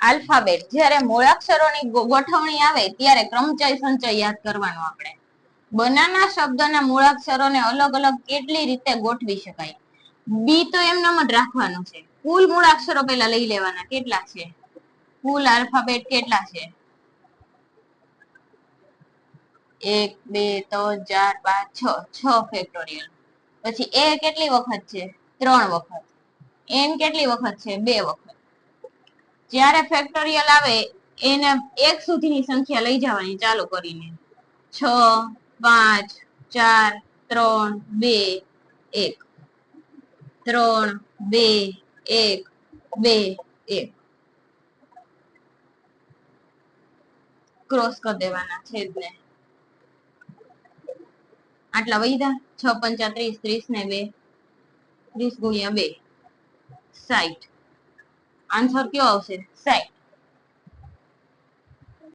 Alphabet જ્યારે મૂળાક્ષરોની ગોઠવણી આવે ત્યારે ક્રમચય સંચય યાદ કરવાનો આપણે. બનાના શબ્દના મૂળાક્ષરોને અલગ અલગ કેટલી રીતે ગોઠવી શકાય? બી તો એમનેમ જ રાખવાનું છે. કુલ મૂળાક્ષરો પહેલા લઈ લેવાના. કેટલા છે? કુલ આલ્ફાબેટ કેટલા છે? 1 2 3 4 5 6 6 ફેક્ટોરિયલ. પછી એ કેટલી વખત છે? 3 વખત. એન કેટલી વખત છે? 2 વખત. જ્યારે ફેક્ટોરિયલ આવે એને 1 સુધીની સંખ્યા લઈ જવાની ચાલુ કરીને. 6 5 4 3 2 1. 3 2 1 2 1. ક્રોસ કરી દેવાના છેદને. આટલા વધ્યા. 6 પંચા 30, 30 ને 2, 30 ગુણ્યા 2 60. આન્સર કયો આવશે? 60.